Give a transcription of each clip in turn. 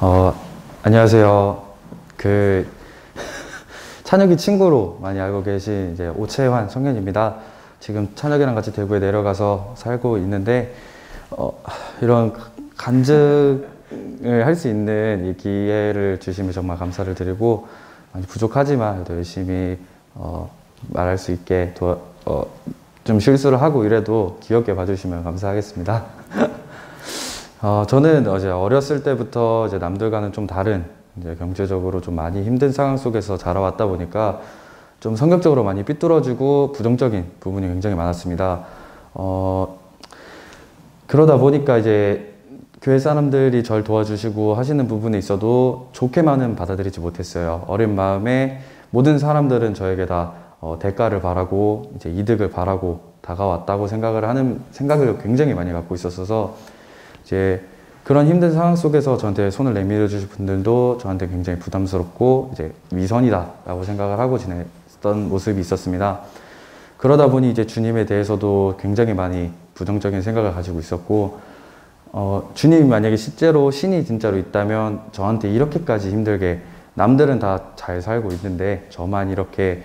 어, 안녕하세요. 그, 찬혁이 친구로 많이 알고 계신 이제 오채환 청년입니다. 지금 찬혁이랑 같이 대구에 내려가서 살고 있는데, 이런 간증을 할 수 있는 이 기회를 주시면 정말 감사를 드리고, 많이 부족하지만 또 열심히, 말할 수 있게 좀 실수를 하고 이래도 귀엽게 봐주시면 감사하겠습니다. 저는 이제 어렸을 때부터 이제 남들과는 좀 다른 이제 경제적으로 좀 많이 힘든 상황 속에서 자라왔다 보니까 좀 성격적으로 많이 삐뚤어지고 부정적인 부분이 굉장히 많았습니다. 그러다 보니까 이제 교회 사람들이 절 도와주시고 하시는 부분에 있어도 좋게만은 받아들이지 못했어요. 어린 마음에 모든 사람들은 저에게 다 대가를 바라고 이제 이득을 바라고 다가왔다고 생각을 굉장히 많이 갖고 있었어서 이제 그런 힘든 상황 속에서 저한테 손을 내밀어 주실 분들도 저한테 굉장히 부담스럽고 이제 위선이다 라고 생각을 하고 지냈던 모습이 있었습니다. 그러다 보니 이제 주님에 대해서도 굉장히 많이 부정적인 생각을 가지고 있었고, 주님이 만약에 실제로 신이 진짜로 있다면 저한테 이렇게까지 힘들게, 남들은 다 잘 살고 있는데 저만 이렇게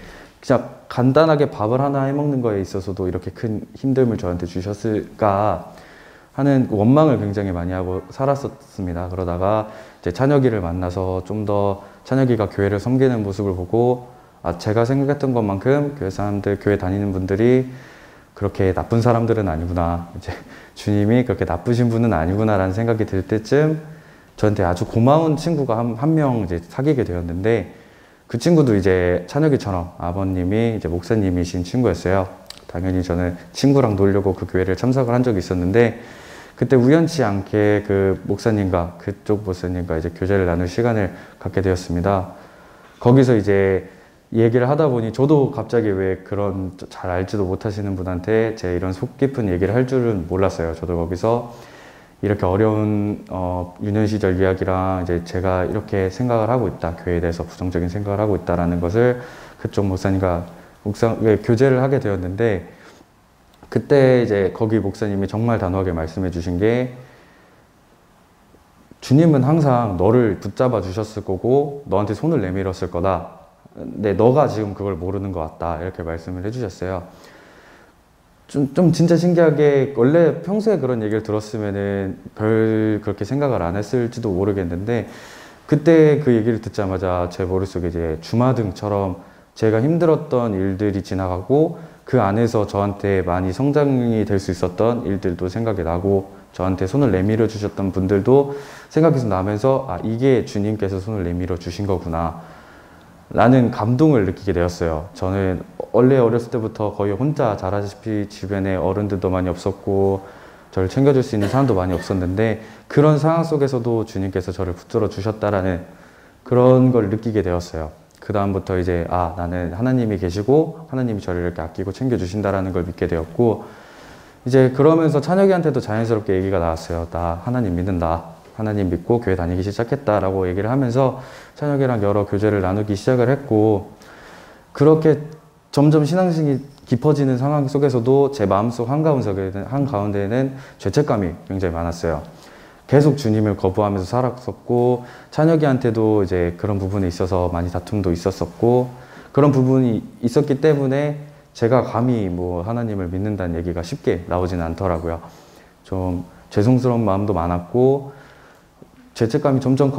그냥 간단하게 밥을 하나 해먹는 거에 있어서도 이렇게 큰 힘듦을 저한테 주셨을까 하는 원망을 굉장히 많이 하고 살았었습니다. 그러다가 이제 찬혁이를 만나서 좀 더 찬혁이가 교회를 섬기는 모습을 보고, 제가 생각했던 것만큼 교회 사람들, 교회 다니는 분들이 그렇게 나쁜 사람들은 아니구나, 이제 주님이 그렇게 나쁘신 분은 아니구나 라는 생각이 들 때쯤 저한테 아주 고마운 친구가 한 명 이제 사귀게 되었는데, 그 친구도 이제 찬혁이처럼 아버님이 이제 목사님이신 친구였어요. 당연히 저는 친구랑 놀려고 그 교회를 참석을 한 적이 있었는데, 그때 우연치 않게 그쪽 목사님과 이제 교제를 나눌 시간을 갖게 되었습니다. 거기서 이제 얘기를 하다 보니 저도 갑자기 왜 그런 잘 알지도 못하시는 분한테 제 이런 속 깊은 얘기를 할 줄은 몰랐어요. 저도 거기서 이렇게 어려운 유년 시절 이야기랑 이제 제가 이렇게 생각을 하고 있다, 교회에 대해서 부정적인 생각을 하고 있다라는 것을 그쪽 목사님과 교제를 하게 되었는데, 그때 이제 거기 목사님이 정말 단호하게 말씀해 주신 게, 주님은 항상 너를 붙잡아 주셨을 거고 너한테 손을 내밀었을 거다. 근데 너가 지금 그걸 모르는 것 같다. 이렇게 말씀을 해 주셨어요. 좀 진짜 신기하게, 원래 평소에 그런 얘기를 들었으면은 그렇게 생각을 안 했을지도 모르겠는데, 그때 그 얘기를 듣자마자 제 머릿속에 이제 주마등처럼 제가 힘들었던 일들이 지나가고 그 안에서 저한테 많이 성장이 될 수 있었던 일들도 생각이 나고, 저한테 손을 내밀어 주셨던 분들도 생각해서 나면서 이게 주님께서 손을 내밀어 주신 거구나 라는 감동을 느끼게 되었어요. 저는 원래 어렸을 때부터 거의 혼자 자라다시피 주변에 어른들도 많이 없었고 저를 챙겨줄 수 있는 사람도 많이 없었는데, 그런 상황 속에서도 주님께서 저를 붙들어 주셨다라는 그런 걸 느끼게 되었어요. 그 다음부터 이제 나는 하나님이 계시고 하나님이 저를 이렇게 아끼고 챙겨주신다라는 걸 믿게 되었고, 이제 그러면서 찬혁이한테도 자연스럽게 얘기가 나왔어요. 나 하나님 믿는다, 하나님 믿고 교회 다니기 시작했다라고 얘기를 하면서 찬혁이랑 여러 교제를 나누기 시작을 했고, 그렇게 점점 신앙심이 깊어지는 상황 속에서도 제 마음속 한가운데에는 죄책감이 굉장히 많았어요. 계속 주님을 거부하면서 살았었고, 찬혁이한테도 이제 그런 부분에 있어서 많이 다툼도 있었었고, 그런 부분이 있었기 때문에 제가 감히 뭐 하나님을 믿는다는 얘기가 쉽게 나오지는 않더라고요. 좀 죄송스러운 마음도 많았고, 죄책감이 점점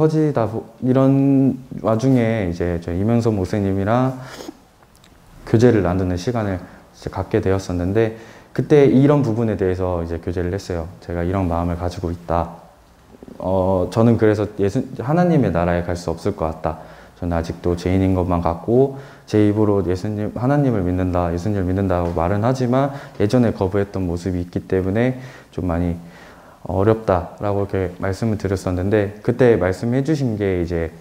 이런 와중에 이제 저 이명섭 목사님이랑 교제를 나누는 시간을 이제 갖게 되었었는데, 그때 이런 부분에 대해서 이제 교제를 했어요. 제가 이런 마음을 가지고 있다. 저는 그래서 하나님의 나라에 갈 수 없을 것 같다. 저는 아직도 죄인인 것만 같고, 제 입으로 하나님을 믿는다, 예수님을 믿는다고 말은 하지만 예전에 거부했던 모습이 있기 때문에 좀 많이 어렵다라고 이렇게 말씀을 드렸었는데, 그때 말씀해 주신 게 이제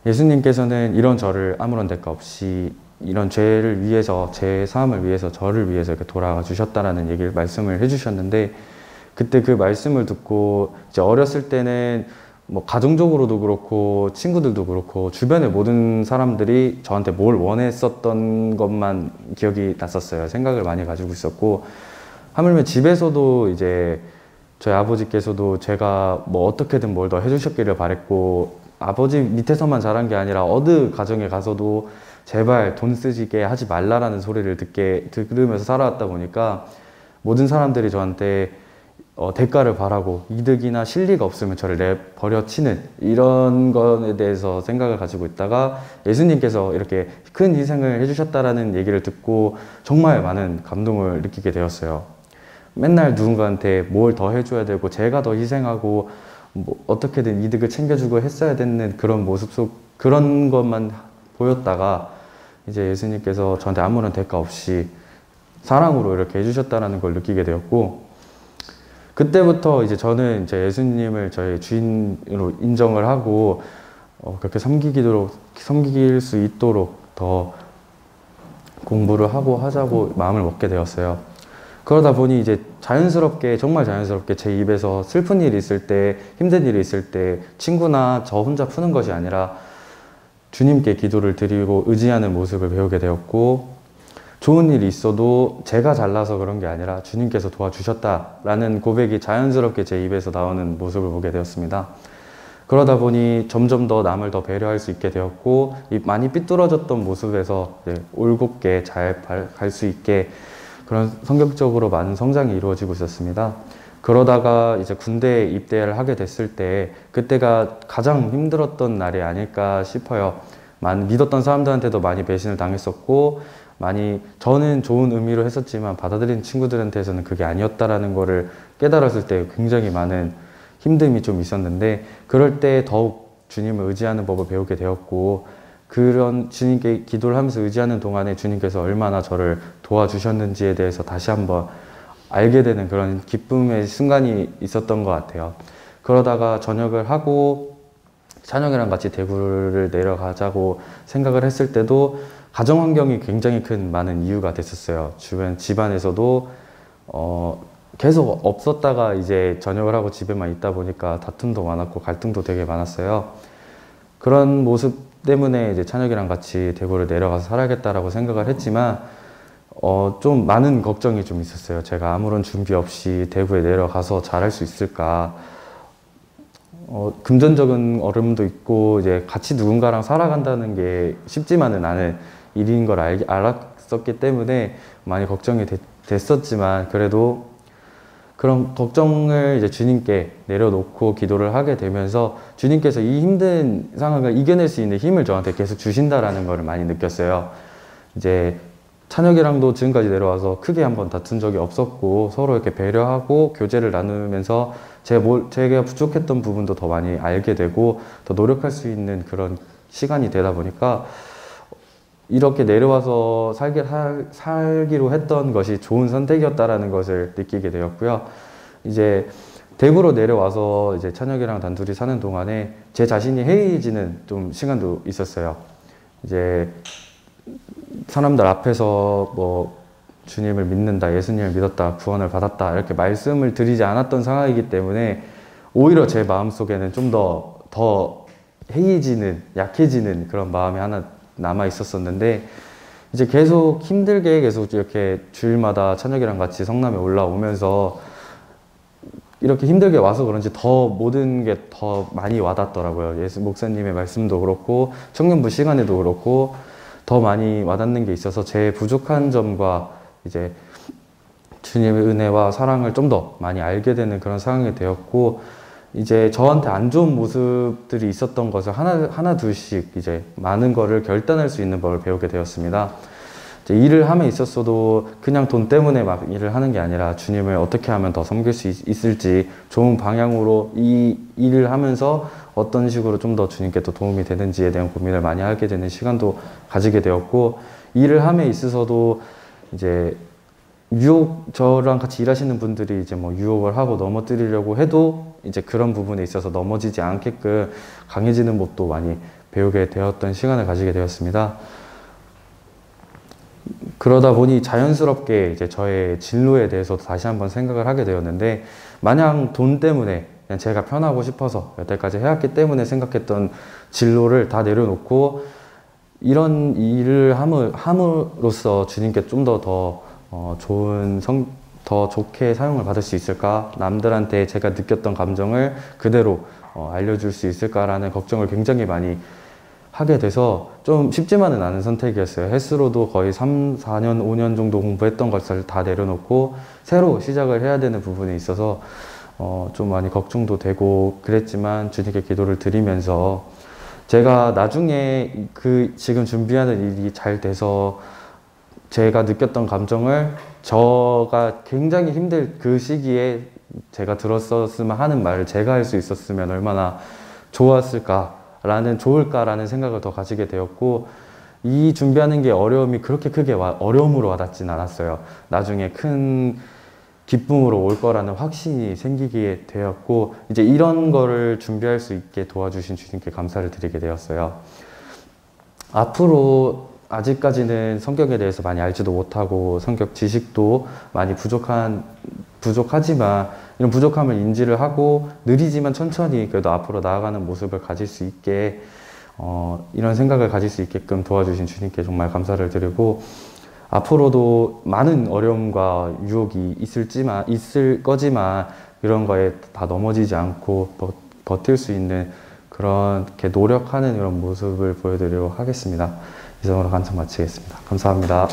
예수님께서는 이런 저를 아무런 대가 없이 이런 죄를 위해서, 제 사함을 위해서, 저를 위해서 이렇게 돌아와 주셨다라는 얘기를 말씀을 해 주셨는데, 그때 그 말씀을 듣고 이제 어렸을 때는 뭐 가정적으로도 그렇고 친구들도 그렇고 주변의 모든 사람들이 저한테 뭘 원했었던 것만 기억이 났었어요. 생각을 많이 가지고 있었고, 하물며 집에서도 이제 저희 아버지께서도 제가 뭐 어떻게든 뭘 더 해주셨기를 바랬고, 아버지 밑에서만 자란 게 아니라 어느 가정에 가서도 제발 돈 쓰지게 하지 말라라는 소리를 들으면서 살아왔다 보니까 모든 사람들이 저한테 대가를 바라고 이득이나 실리가 없으면 저를 내버려치는 이런 것에 대해서 생각을 가지고 있다가 예수님께서 이렇게 큰 희생을 해주셨다라는 얘기를 듣고 정말 많은 감동을 느끼게 되었어요. 맨날 누군가한테 뭘 더 해줘야 되고 제가 더 희생하고 뭐 어떻게든 이득을 챙겨주고 했어야 되는 그런 모습 그런 것만 보였다가 이제 예수님께서 저한테 아무런 대가 없이 사랑으로 이렇게 해주셨다는 걸 느끼게 되었고, 그때부터 이제 저는 이제 예수님을 저의 주인으로 인정을 하고 그렇게 섬길 수 있도록 더 공부를 하자고 마음을 먹게 되었어요. 그러다 보니 이제 정말 자연스럽게 제 입에서 슬픈 일이 있을 때, 힘든 일이 있을 때 친구나 저 혼자 푸는 것이 아니라 주님께 기도를 드리고 의지하는 모습을 배우게 되었고, 좋은 일이 있어도 제가 잘나서 그런 게 아니라 주님께서 도와주셨다라는 고백이 자연스럽게 제 입에서 나오는 모습을 보게 되었습니다. 그러다 보니 점점 더 남을 더 배려할 수 있게 되었고, 이 많이 삐뚤어졌던 모습에서 올곧게 잘 갈 수 있게 그런 성격적으로 많은 성장이 이루어지고 있었습니다. 그러다가 이제 군대에 입대를 하게 됐을 때 그때가 가장 힘들었던 날이 아닐까 싶어요. 믿었던 사람들한테도 많이 배신을 당했었고, 저는 좋은 의미로 했었지만 받아들인 친구들한테서는 그게 아니었다라는 거를 깨달았을 때 굉장히 많은 힘듦이 좀 있었는데, 그럴 때 더욱 주님을 의지하는 법을 배우게 되었고, 그런 주님께 기도를 하면서 의지하는 동안에 주님께서 얼마나 저를 도와주셨는지에 대해서 다시 한번 알게 되는 그런 기쁨의 순간이 있었던 것 같아요. 그러다가 전역을 하고 찬영이랑 같이 대구를 내려가자고 생각을 했을 때도 가정 환경이 굉장히 많은 이유가 됐었어요. 주변 집안에서도 계속 없었다가 이제 전역을 하고 집에만 있다 보니까 다툼도 많았고 갈등도 되게 많았어요. 그런 모습 때문에 이제 찬혁이랑 같이 대구를 내려가서 살아야겠다라고 생각을 했지만 좀 많은 걱정이 좀 있었어요. 제가 아무런 준비 없이 대구에 내려가서 잘할 수 있을까. 금전적인 어려움도 있고 이제 같이 누군가랑 살아간다는 게 쉽지만은 않은 일인 걸 알았었기 때문에 많이 걱정이 됐었지만, 그래도 그런 걱정을 이제 주님께 내려놓고 기도를 하게 되면서 주님께서 이 힘든 상황을 이겨낼 수 있는 힘을 저한테 계속 주신다라는 걸 많이 느꼈어요. 이제 찬혁이랑도 지금까지 내려와서 크게 한번 다툰 적이 없었고, 서로 이렇게 배려하고 교제를 나누면서 제가 부족했던 부분도 더 많이 알게 되고 더 노력할 수 있는 그런 시간이 되다 보니까 이렇게 내려와서 살기로 했던 것이 좋은 선택이었다라는 것을 느끼게 되었고요. 이제 대구로 내려와서 이제 찬혁이랑 단둘이 사는 동안에 제 자신이 해이해지는 좀 시간도 있었어요. 이제 사람들 앞에서 뭐 주님을 믿는다, 예수님을 믿었다, 구원을 받았다 이렇게 말씀을 드리지 않았던 상황이기 때문에 오히려 제 마음속에는 좀 더 해이해지는, 약해지는 그런 마음이 하나 남아 있었었는데, 이제 계속 힘들게 계속 이렇게 주일마다 찬혁이랑 같이 성남에 올라오면서 이렇게 힘들게 와서 그런지 더 모든 게 더 많이 와닿더라고요. 예수 목사님의 말씀도 그렇고 청년부 시간에도 그렇고 더 많이 와닿는 게 있어서 제 부족한 점과 이제 주님의 은혜와 사랑을 좀 더 많이 알게 되는 그런 상황이 되었고, 이제 저한테 안 좋은 모습들이 있었던 것을 하나 둘씩 이제 많은 거를 결단할 수 있는 법을 배우게 되었습니다. 이제 일을 함에 있었어도 그냥 돈 때문에 막 일을 하는 게 아니라 주님을 어떻게 하면 더 섬길 수 있을지, 좋은 방향으로 이 일을 하면서 어떤 식으로 좀 더 주님께 더 도움이 되는지에 대한 고민을 많이 하게 되는 시간도 가지게 되었고, 일을 함에 있어서도 이제 저랑 같이 일하시는 분들이 이제 뭐 유혹을 하고 넘어뜨리려고 해도 이제 그런 부분에 있어서 넘어지지 않게끔 강해지는 법도 많이 배우게 되었던 시간을 가지게 되었습니다. 그러다 보니 자연스럽게 이제 저의 진로에 대해서도 다시 한번 생각을 하게 되었는데, 마냥 돈 때문에 그냥 제가 편하고 싶어서 여태까지 해왔기 때문에 생각했던 진로를 다 내려놓고 이런 일을 함으로써 주님께 좀 더 좋은 더 좋게 사용을 받을 수 있을까? 남들한테 제가 느꼈던 감정을 그대로 알려줄 수 있을까라는 걱정을 굉장히 많이 하게 돼서 좀 쉽지만은 않은 선택이었어요. 헬스로도 거의 3, 4년, 5년 정도 공부했던 것을 다 내려놓고 새로 시작을 해야 되는 부분에 있어서 좀 많이 걱정도 되고 그랬지만 주님께 기도를 드리면서 제가 나중에 그 지금 준비하는 일이 잘 돼서 제가 느꼈던 감정을 저가 굉장히 힘들 그 시기에 제가 들었었으면 하는 말을 제가 할 수 있었으면 얼마나 좋을까라는 생각을 더 가지게 되었고, 이 준비하는 게 어려움이 그렇게 크게 어려움으로 와닿진 않았어요. 나중에 큰 기쁨으로 올 거라는 확신이 생기게 되었고, 이제 이런 거를 준비할 수 있게 도와주신 주님께 감사를 드리게 되었어요. 앞으로 아직까지는 성경에 대해서 많이 알지도 못하고 성경 지식도 많이 부족하지만 이런 부족함을 인지를 하고 느리지만 천천히 그래도 앞으로 나아가는 모습을 가질 수 있게 이런 생각을 가질 수 있게끔 도와주신 주님께 정말 감사를 드리고, 앞으로도 많은 어려움과 유혹이 있을 거지만 이런 거에 다 넘어지지 않고 버틸 수 있는 그렇게 노력하는 이런 모습을 보여드리도록 하겠습니다. 이상으로 간증 마치겠습니다. 감사합니다.